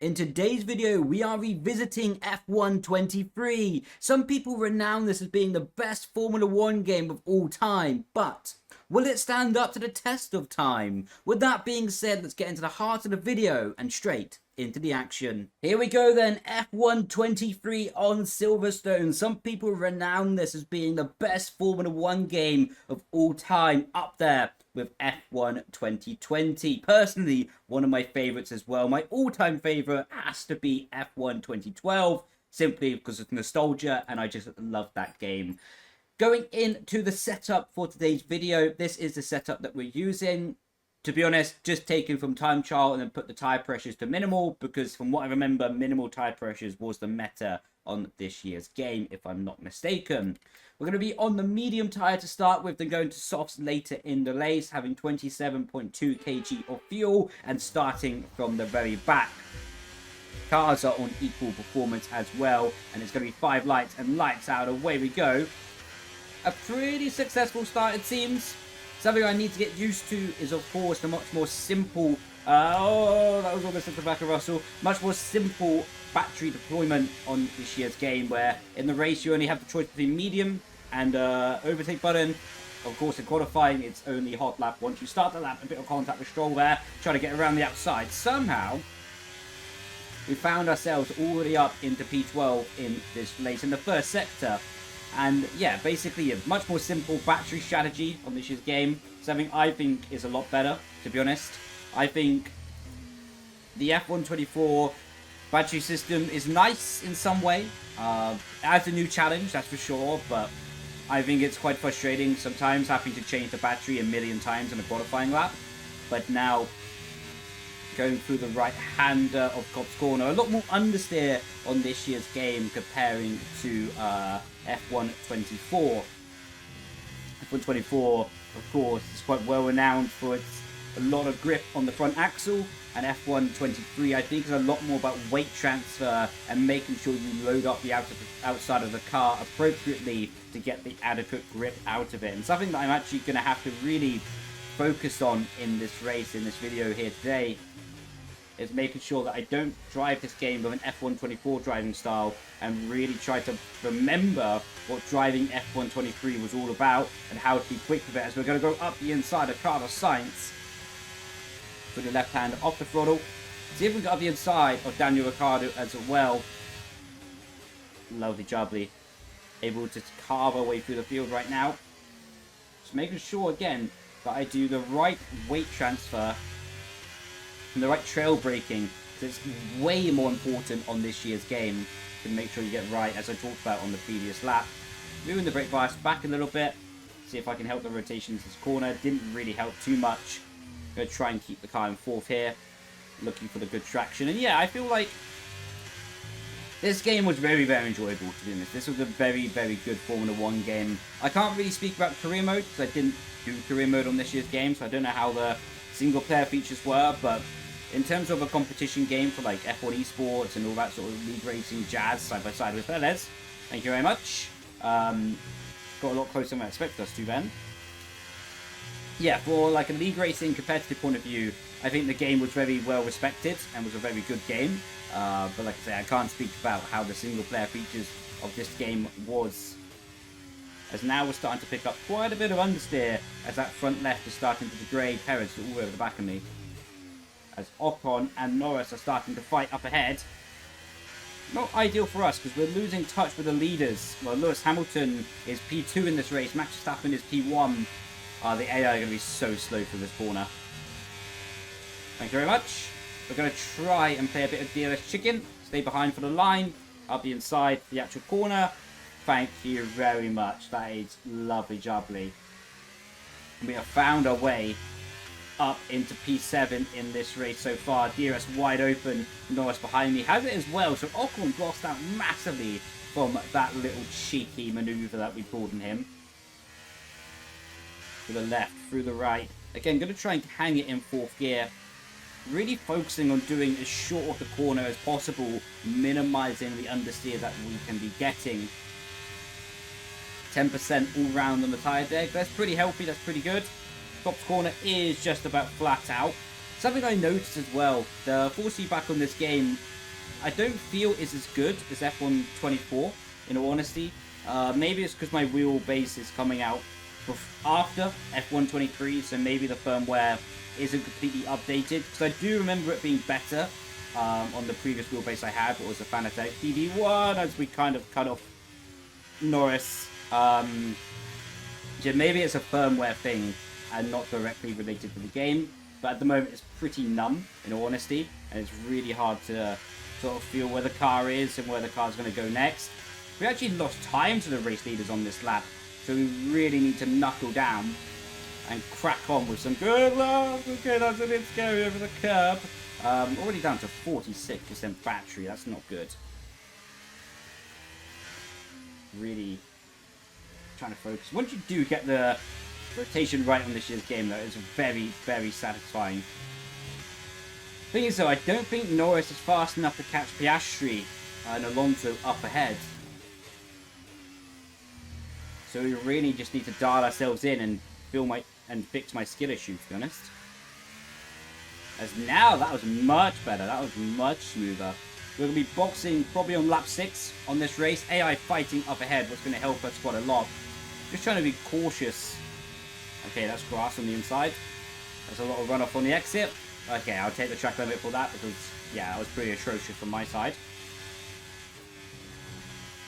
In today's video, we are revisiting F1 23. Some people renown this as being the best Formula 1 game of all time, but will it stand up to the test of time? With that being said, let's get into the heart of the video and straight into the action. Here we go then, F1 23 on Silverstone. Some people renown this as being the best Formula 1 game of all time, up there with F1 2020. Personally, one of my favorites as well. My all-time favorite has to be F1 2012, simply because of nostalgia, and I just love that game. Going into the setup for today's video, this is the setup that we're using. To be honest, just taken from time trial and then put the tire pressures to minimal, because from what I remember, minimal tire pressures was the meta on this year's game, if I'm not mistaken. We're going to be on the medium tire to start with, then going to softs later in the race, having 27.2 kg of fuel and starting from the very back. Cars are on equal performance as well, and it's going to be 5 lights and lights out. Away we go. A pretty successful start, it seems. Something I need to get used to is, of course, the much more simple... oh, that was almost at the back of Russell. Much more simple battery deployment on this year's game, where in the race you only have the choice between medium and overtake button. Of course, in qualifying, it's only hot lap. Once you start the lap, a bit of contact with Stroll there, trying to get around the outside. Somehow, we found ourselves already up into P12 in this race, in the first sector. And yeah, basically a much more simple battery strategy on this year's game. Something I think is a lot better, to be honest. I think the F1 24 battery system is nice in some way. Adds a new challenge, that's for sure, but I think it's quite frustrating sometimes having to change the battery a million times in a qualifying lap. But now, going through the right hander of Cops Corner, a lot more understeer on this year's game comparing to F1 24. F1 24, of course, is quite well renowned for its a lot of grip on the front axle, and F1 23 I think is a lot more about weight transfer and making sure you load up the outside of the car appropriately to get the adequate grip out of it. And something that I'm actually going to have to really focus on in this race, in this video here today, is making sure that I don't drive this game with an F1 24 driving style and really try to remember what driving F1 23 was all about and how to be quick with it, as we're going to go up the inside of Carlos Sainz with the left hand off the throttle. See if we can get up the inside of Daniel Ricciardo as well. Lovely jubbly. Able to carve our way through the field right now. Just making sure again that I do the right weight transfer and the right trail braking. It's way more important on this year's game to make sure you get right, as I talked about on the previous lap. Moving the brake bias back a little bit. See if I can help the rotations this corner. Didn't really help too much. Going to try and keep the car in fourth here. Looking for the good traction. And yeah, I feel like this game was very, very enjoyable, to be honest. This was a very, very good Formula 1 game. I can't really speak about career mode, because I didn't do career mode on this year's game, so I don't know how the single player features were, but in terms of a competition game for like F1 esports and all that sort of league racing jazz side by side with Perez, thank you very much. Got a lot closer than I expected us to then. Yeah, for like a league racing competitive point of view, I think the game was very well respected and was a very good game. But like I say, I can't speak about how the single player features of this game was, as now we're starting to pick up quite a bit of understeer as that front left is starting to degrade. Perez all over the back of me, as Ocon and Norris are starting to fight up ahead. Not ideal for us, because we're losing touch with the leaders. Well, Lewis Hamilton is P2 in this race, Max Verstappen is P1. The AI are going to be so slow through this corner. Thank you very much. We're going to try and play a bit of DRS chicken. Stay behind for the line. Up the inside for the actual corner. Thank you very much. That is lovely jubbly. We have found our way up into P7 in this race so far. DRS wide open. Norris behind me has it as well. So Ocon lost out massively from that little cheeky maneuver that we pulled on him. To the left, through the right. Again, going to try and hang it in fourth gear. Really focusing on doing as short of the corner as possible, minimizing the understeer that we can be getting. 10% all round on the tyre deck. That's pretty healthy, that's pretty good. Top corner is just about flat out. Something I noticed as well, the force feedback on this game, I don't feel is as good as F1 24, in all honesty. Maybe it's because my wheelbase is coming out after F1 23, so maybe the firmware isn't completely updated. Because I do remember it being better on the previous wheelbase I had, what was the Fanatec V3 as we kind of cut off Norris. Yeah, maybe it's a firmware thing and not directly related to the game. But at the moment, it's pretty numb, in all honesty, and it's really hard to sort of feel where the car is and where the car's going to go next. We actually lost time to the race leaders on this lap, so we really need to knuckle down and crack on with some good luck. Okay, that's a bit scary over the curb. Already down to 46% battery. That's not good. Really trying to focus. Once you do get the rotation right on this year's game, though, it's very, very satisfying. Thing is, though, I don't think Norris is fast enough to catch Piastri and Alonso up ahead. So we really just need to dial ourselves in and fix my skill issue, to be honest. As now, that was much better. That was much smoother. We're going to be boxing probably on lap 6 on this race. AI fighting up ahead, what's going to help us quite a lot. Just trying to be cautious. Okay, that's grass on the inside. There's a lot of runoff on the exit. Okay, I'll take the track limit for that because, yeah, that was pretty atrocious from my side.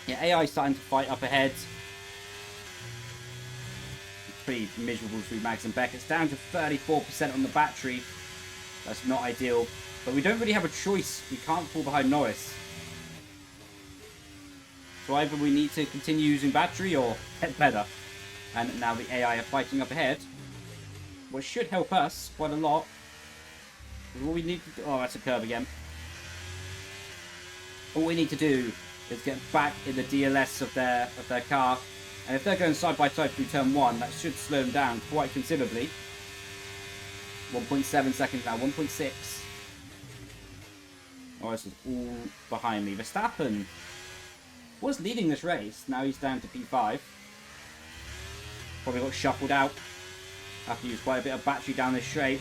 Yeah, AI starting to fight up ahead. It's pretty miserable through Max and Beck. It's down to 34% on the battery. That's not ideal. But we don't really have a choice. We can't fall behind Norris. So either we need to continue using battery or get better. And now the AI are fighting up ahead, which should help us quite a lot. All we need to do, oh, that's a curve again. All we need to do is get back in the DLS of their car, and if they're going side by side through turn 1, that should slow them down quite considerably. 1.7 seconds now, 1.6. Oh, this is all behind me. Verstappen was leading this race. Now he's down to P5. Probably got shuffled out after used quite a bit of battery down this straight.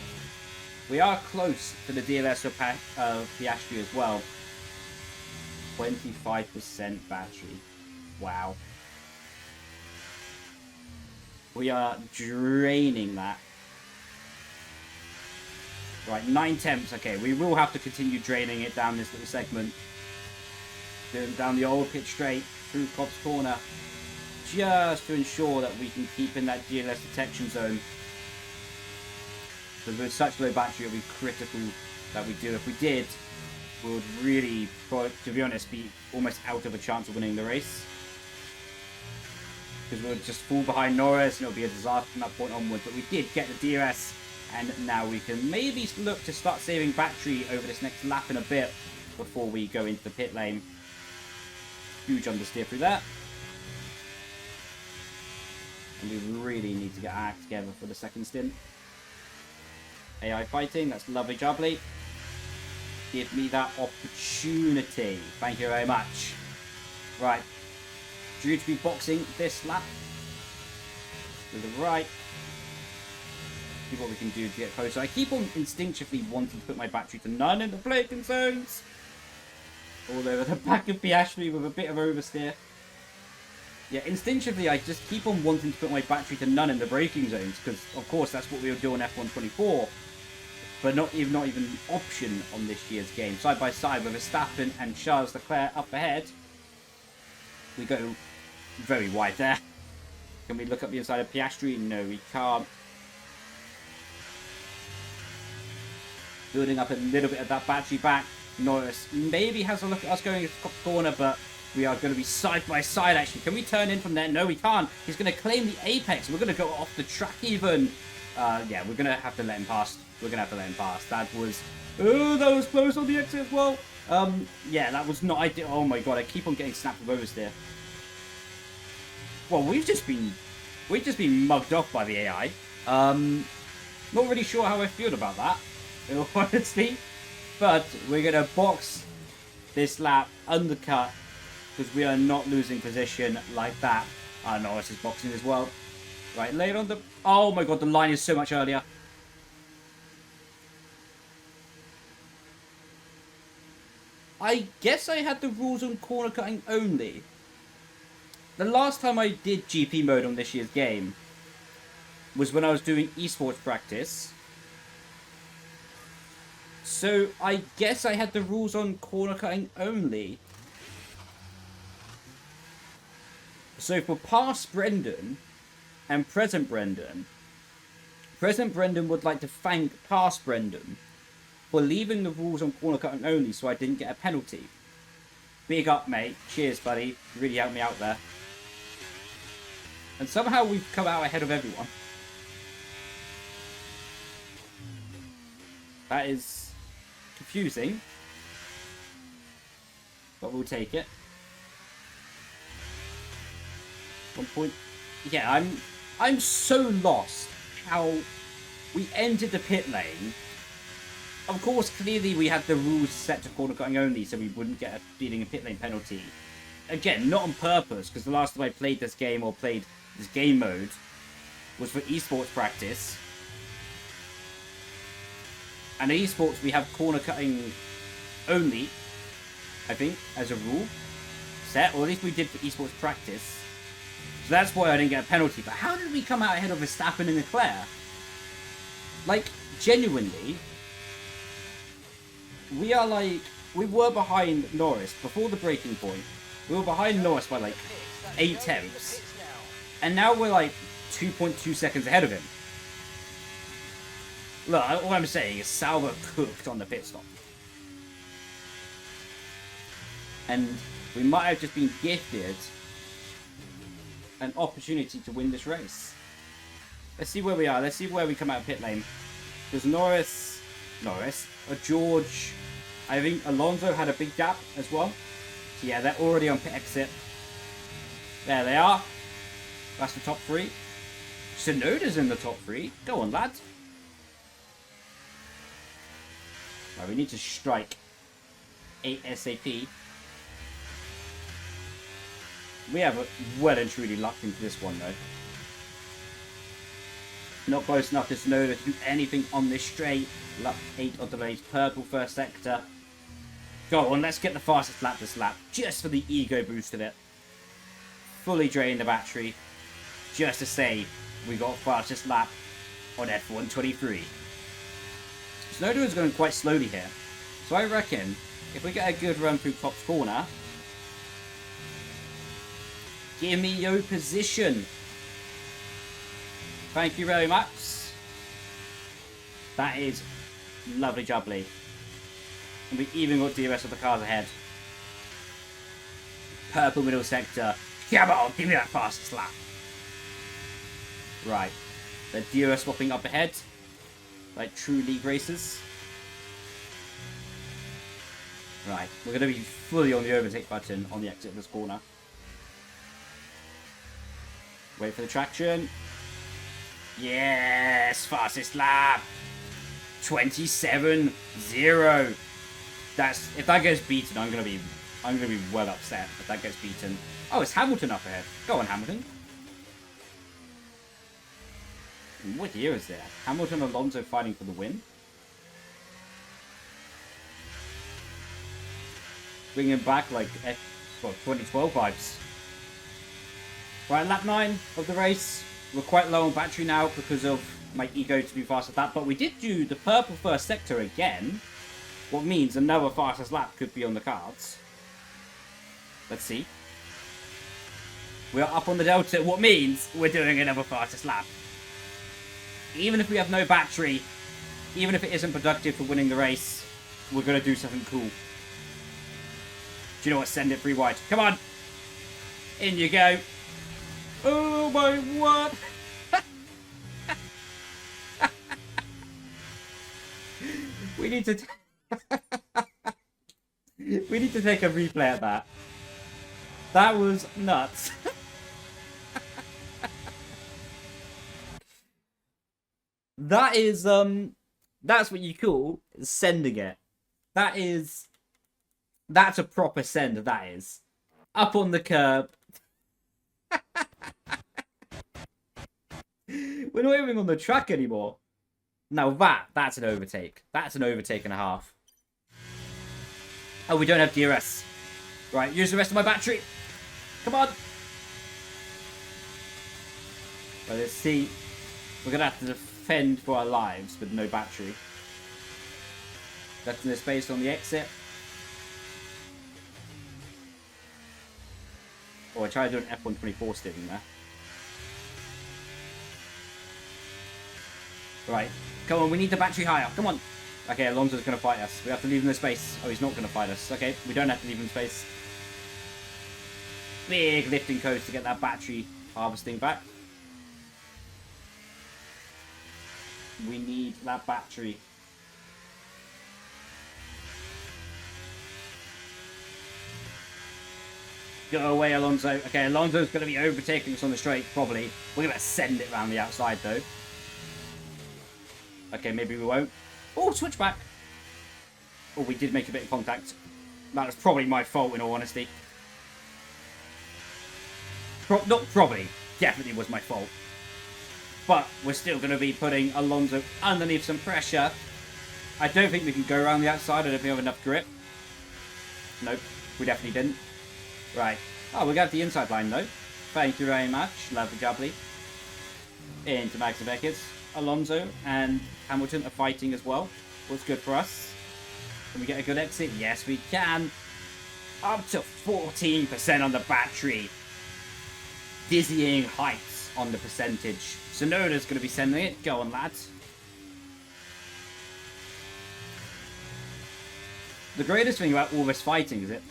We are close to the DLS of Piastri as well. 25% battery. Wow. We are draining that. Right, 9 tenths. Okay, we will have to continue draining it down this little segment. Down the old pit straight through Cobb's Corner. Just to ensure that we can keep in that DLS detection zone. Because with such low battery, it would be critical that we do. If we did, we would really, to be honest, be almost out of a chance of winning the race. Because we would just fall behind Norris and it would be a disaster from that point onwards. But we did get the DRS, and now we can maybe look to start saving battery over this next lap in a bit before we go into the pit lane. Huge understeer through that. And we really need to get our act together for the second stint. AI fighting, that's lovely jubbly. Give me that opportunity. Thank you very much. Right. Due to be boxing this lap. To the right. See what we can do to get closer. I keep on instinctively wanting to put my battery to none in the braking zones. All over the back of Piastri with a bit of oversteer. Yeah, instinctively, I just keep on wanting to put my battery to none in the braking zones, because, of course, that's what we would do on F1 24, but not even an option on this year's game. Side by side with Verstappen and Charles Leclerc up ahead. We go very wide there. Can we look up the inside of Piastri? No, we can't. Building up a little bit of that battery back. Norris maybe has a look at us going into the corner, but we are going to be side by side, actually. Can we turn in from there? No, we can't. He's going to claim the apex. We're going to go off the track even. Yeah, we're going to have to let him pass. We're going to have to let him pass. That was... Oh, that was close on the exit as well. Yeah, that was not ideal. Oh my god, I keep on getting snapped with oversteer. Well, we've just been mugged off by the AI. Not really sure how I feel about that, in all honesty. But we're going to box this lap, undercut, because we are not losing position like that. Oh, Norris is boxing as well. Right, later on the... Oh my god, the line is so much earlier. I guess I had the rules on corner cutting only. The last time I did GP mode on this year's game was when I was doing esports practice. So I guess I had the rules on corner cutting only. So for past Brendon and present Brendon would like to thank past Brendon for leaving the rules on corner cutting only so I didn't get a penalty. Big up, mate. Cheers, buddy. You really helped me out there. And somehow we've come out ahead of everyone. That is confusing. But we'll take it. 1 point. Yeah, I'm so lost how we entered the pit lane. Of course, clearly we had the rules set to corner cutting only, so we wouldn't get a dealing a pit lane penalty. Again, not on purpose, because the last time I played this game or played this game mode was for esports practice. And in esports, we have corner cutting only, I think, as a rule set, or at least we did for esports practice. So that's why I didn't get a penalty. But how did we come out ahead of Verstappen and Leclerc? Like, genuinely, we were behind Norris before the breaking point. We were behind Norris by like 8 tenths. And now we're like 2.2 seconds ahead of him. Look, all I'm saying is Sauber cooked on the pit stop. And we might have just been gifted an opportunity to win this race. Let's see where we are. Let's see where we come out of pit lane. Because Norris, George, I think Alonso had a big gap as well. So yeah, they're already on pit exit. There they are. That's the top 3. Tsunoda's in the top 3. Go on, lad. Right, we need to strike ASAP. We have well and truly lucked into this one, though. Not close enough to Tsunoda to do anything on this straight. Lap 8 of the race. Purple first sector. Go on, let's get the fastest lap this lap. Just for the ego boost of it. Fully drain the battery. Just to say we got fastest lap on F123. Tsunoda is going quite slowly here. So I reckon if we get a good run through Klopp's corner, give me your position. Thank you very much. That is lovely jubbly. And we even got DRS of the cars ahead. Purple middle sector. Come on, give me that fastest lap. Right. The DRS swapping up ahead. Like true league racers. Right. We're going to be fully on the overtake button on the exit of this corner. Wait for the traction. Yes! Fastest lap! 27-0. That's, if that gets beaten, I'm gonna be well upset if that gets beaten. Oh, it's Hamilton up ahead. Go on, Hamilton. What year is there? Hamilton and Alonso fighting for the win. Bringing back like 2012 vibes. Right, lap 9 of the race. We're quite low on battery now because of my ego to be fast at that. But we did do the purple first sector again. What means another fastest lap could be on the cards. Let's see. We're up on the delta. What means we're doing another fastest lap. Even if we have no battery, even if it isn't productive for winning the race, we're going to do something cool. Do you know what? Send it free wide. Come on. In you go. Oh my word. We need to take a replay at that. That was nuts. That is that's what you call sending it. That's a proper send, that is. Up on the curb. We're not even on the track anymore. Now that's an overtake. That's an overtake and a half. Oh, we don't have DRS. Right, use the rest of my battery. Come on. Right, let's see. We're going to have to defend for our lives with no battery. Left in the space on the exit. Oh, I tried to do an F124 steering there. Right. Come on, we need the battery higher. Come on. Okay, Alonso's going to fight us. We have to leave him in space. Oh, he's not going to fight us. Okay, we don't have to leave him in space. Big lifting coast to get that battery harvesting back. We need that battery. Go away, Alonso. Okay, Alonso's going to be overtaking us on the straight, probably. We're going to send it around the outside, though. Okay, maybe we won't. Oh, switch back. Oh, we did make a bit of contact. That was probably my fault, in all honesty. Not probably. Definitely was my fault. But we're still going to be putting Alonso underneath some pressure. I don't think we can go around the outside. I don't think we have enough grip. Nope, we definitely didn't. Right. Oh, we got the inside line, though. Thank you very much. Lovely jubbly. Into Max Beckett. Alonso and Hamilton are fighting as well. What's good for us? Can we get a good exit? Yes, we can. Up to 14% on the battery. Dizzying heights on the percentage. Sonoda's going to be sending it. Go on, lads. The greatest thing about all this fighting is it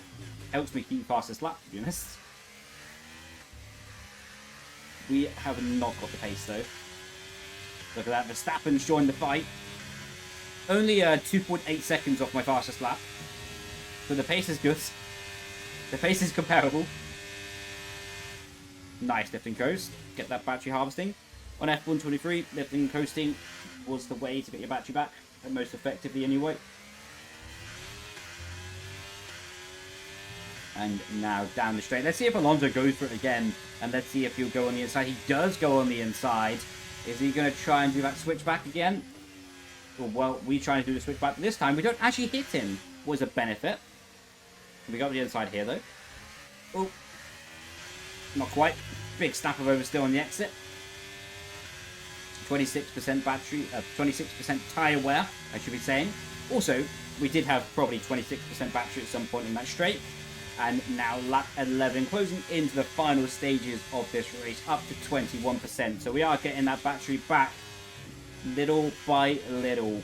helps me keep fastest lap, to be honest. We have not got the pace, though. Look at that. Verstappen's joined the fight. Only 2.8 seconds off my fastest lap. So the pace is good. The pace is comparable. Nice lifting coast. Get that battery harvesting. On F123, lifting and coasting was the way to get your battery back. And most effectively anyway. And now down the straight. Let's see if Alonso goes for it again. And let's see if he'll go on the inside. He does go on the inside. Is he going to try and do that switch back again? Well, we try and do the switch back. This time, we don't actually hit him. Was a benefit. We got the inside here, though. Oh. Not quite. Big snap of oversteer on the exit. 26% battery, 26% tyre wear, I should be saying. Also, we did have probably 26% battery at some point in that straight. And now lap 11, closing into the final stages of this race, up to 21%. So we are getting that battery back little by little.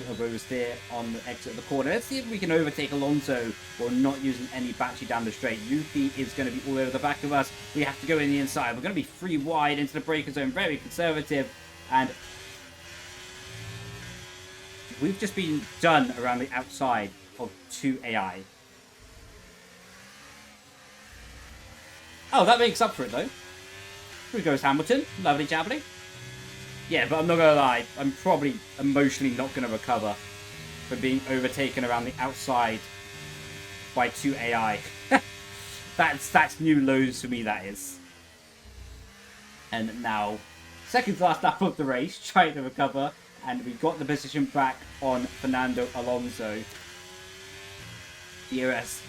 Of oversteer on the exit of the corner. Let's see if we can overtake Alonso while not using any battery down the straight. Yuki is going to be all over the back of us. We have to go in the inside. We're going to be free wide into the breaker zone. Very conservative. And we've just been done around the outside of 2 AI. Oh, that makes up for it, though. Here goes Hamilton. Lovely jabbly. Yeah, but I'm not going to lie. I'm probably emotionally not going to recover for being overtaken around the outside by 2 AI. That's new lows for me, that is. And now, second to last lap of the race, trying to recover. And we got the position back on Fernando Alonso. DRS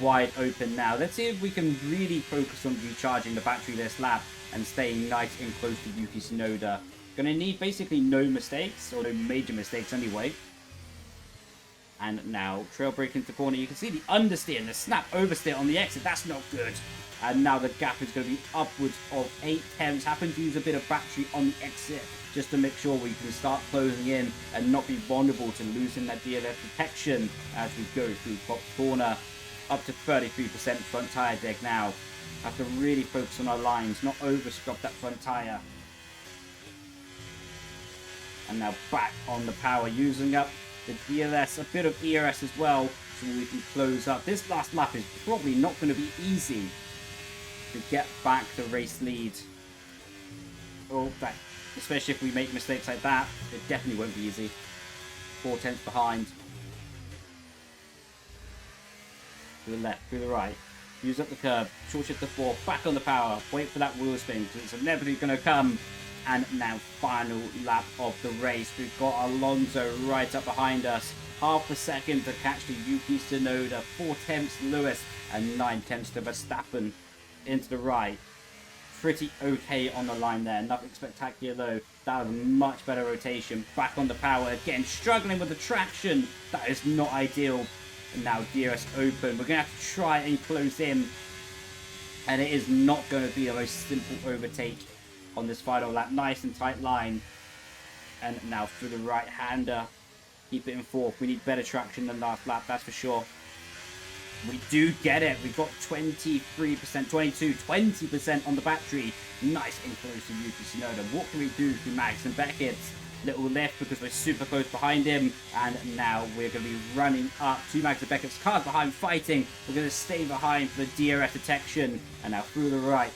wide open now. Let's see if we can really focus on recharging the battery this lap and staying nice and close to Yuki Tsunoda. Gonna need basically no mistakes, or no major mistakes anyway. And now, trail break into the corner. You can see the understeer and the snap oversteer on the exit. That's not good. And now the gap is going to be upwards of 8/10. Happen to use a bit of battery on the exit just to make sure we can start closing in and not be vulnerable to losing that DLF protection as we go through top corner. Up to 33% front tyre deck now. Have to really focus on our lines, not overscrub that front tyre. And now back on the power, using up the DLS, a bit of ERS as well, so we can close up. This last lap is probably not going to be easy to get back the race lead. Oh, that, especially if we make mistakes like that, it definitely won't be easy. 4/10 behind. To the left, to the right. Use up the curb, short shift to 4, back on the power, wait for that wheel spin, because it's inevitably going to come. And now final lap of the race. We've got Alonso right up behind us. half a second to catch the Yuki Tsunoda, 4/10 Lewis, and 9/10 to Verstappen into the right. Pretty okay on the line there. Nothing spectacular though. That was a much better rotation. Back on the power again, struggling with the traction. That is not ideal. And now DRS open. We're going to have to try and close in. And it is not going to be the most simple overtake on this final lap. Nice and tight line. And now through the right-hander. Keep it in fourth. We need better traction than last lap, that's for sure. We do get it. We've got 23%, 20% on the battery. Nice and close to Yuki Tsunoda. What can we do to Max and Beckett? Little lift because we're super close behind him. And now we're going to be running up to Max and Beckett's cars behind, fighting. We're going to stay behind for the DRS detection. And now through the right,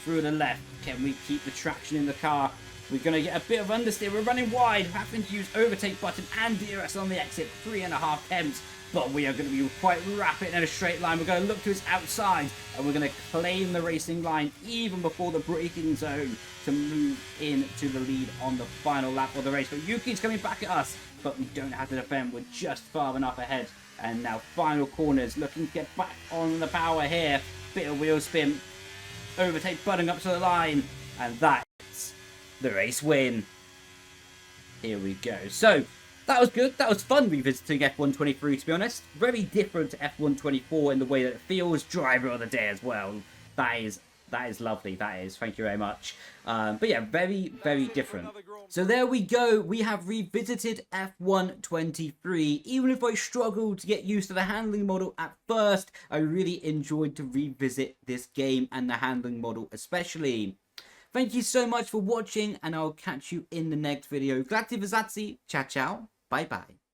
through the left. Can we keep the traction in the car? We're going to get a bit of understeer. We're running wide, having to use overtake button and DRS on the exit. 3.5 temps. But we are going to be quite rapid in a straight line. We're going to look to his outside. And we're going to claim the racing line even before the braking zone to move into the lead on the final lap of the race. But Yuki's coming back at us. But we don't have to defend. We're just far enough ahead. And now final corners. Looking to get back on the power here. Bit of wheel spin. Overtake butting up to the line. And that's the race win. Here we go. So that was good. That was fun revisiting F123, to be honest. Very different to F124 in the way that it feels. Driver of the day as well. That is lovely. That is. Thank you very much. But yeah, very, very different. So there we go. We have revisited F123. Even if I struggled to get used to the handling model at first, I really enjoyed to revisit this game and the handling model especially. Thank you so much for watching, and I'll catch you in the next video. Grazie, ciao, ciao. Bye-bye.